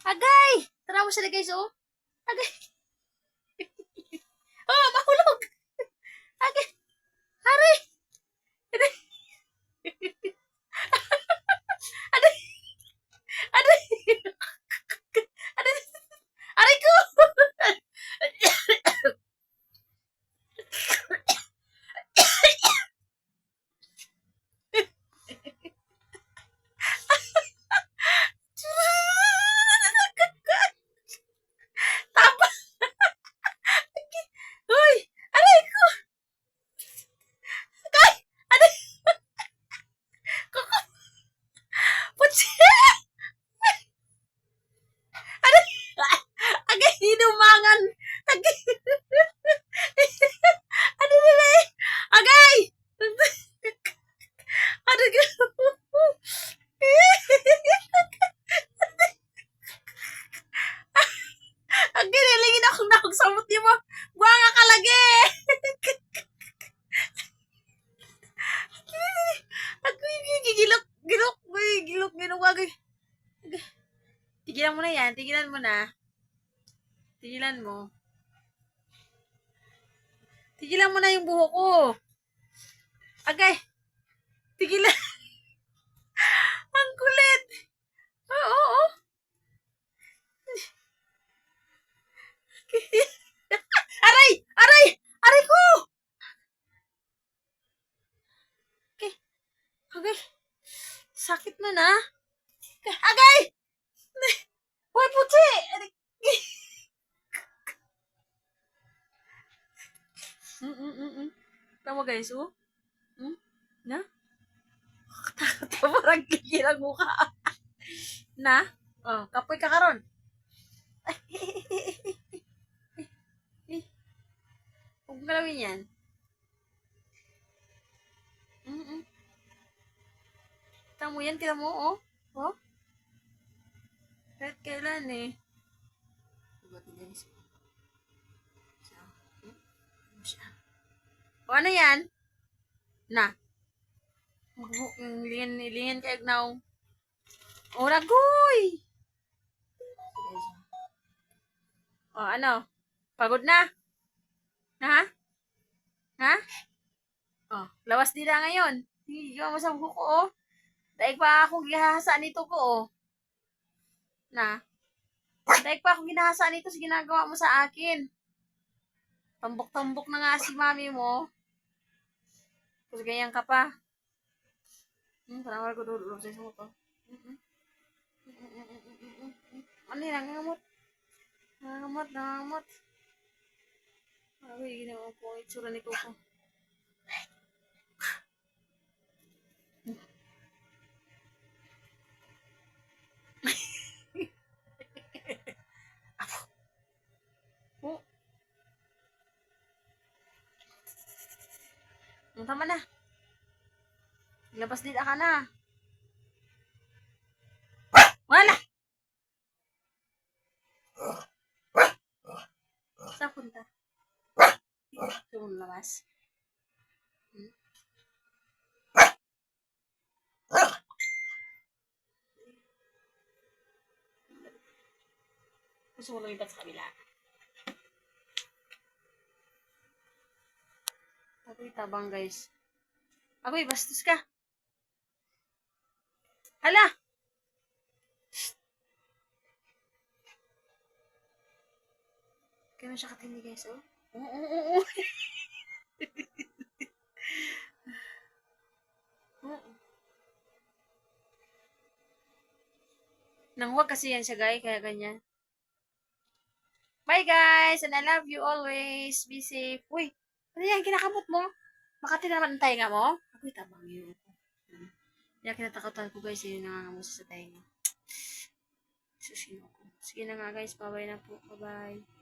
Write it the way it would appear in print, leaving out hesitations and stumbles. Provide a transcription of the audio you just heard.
Agay! Tara mo sila guys, oh. Agay! Oh, mahulog! Agay! Aray! Aray! Aray! Aray! Aray! Aray ko! Tama! Uy! Aray ko! Agay! Aray! Kuko! Putsi! Aray! Agay! Hinumangan! Agay! Ano nila eh? Agay! Ano ang ginilingin ako na ako samot niyo mo. Buwanga ka lagi! Ako yung gigilok, gilok, gilok, ginuwag. Tigilan mo na yan, tigilan mo na. Tigilan mo. Tigilan mo na yung buho ko. Agay, tigilan. Ang kulit. Oo. Aray! Aray! Aray ko! Okay. Agay. Sakit na na. Agay! Hoy, puti! Aray. Tama guys, oh. Na? Parang kikirang mukha. Na? Oh, kapoy ka karon. Huwag mong galawin yan. Tama mo yan, tira mo, oh. Oh? Kahit kailan eh. O ano yan? Na. Ilingin kayo na. O ragoy! O ano? Pagod na? Ha? Ha? O, lawas nila ngayon. Higaw mo sa buko ko, oh. Daig pa akong gihahasaan nito ko, oh. Na? Daig pa akong ginahasaan nito sa ginagawa mo sa akin. Tambok-tambok na nga si mami mo. Kasi ganyan ka pa. Panawal ko dulu sa isang ko. Ano yun? Nangangamot. Nangangamot. Ay, ginawa ko. Itsura ni Coco. Oh. Tama na. Labas din ka na. Wala! Saan punta? Gusto mo labas? Gusto mo lumipat sa kabila? Ako'y tabang guys. Ako'y bastos ka. Hala! Kaya siya katindi guys, oh. Oo. Nang huwag kasi yan siya guys, kaya ganyan. Bye guys, and I love you always. Be safe. Uy, ano yan, kinakamot mo? Makati na naman ang tainga mo? Ako'y tabang yun. Kaya kinatakutan ko guys, yun nangangamusa sa tainga. Susino ko. Sige na nga guys, bye-bye na po. Bye-bye.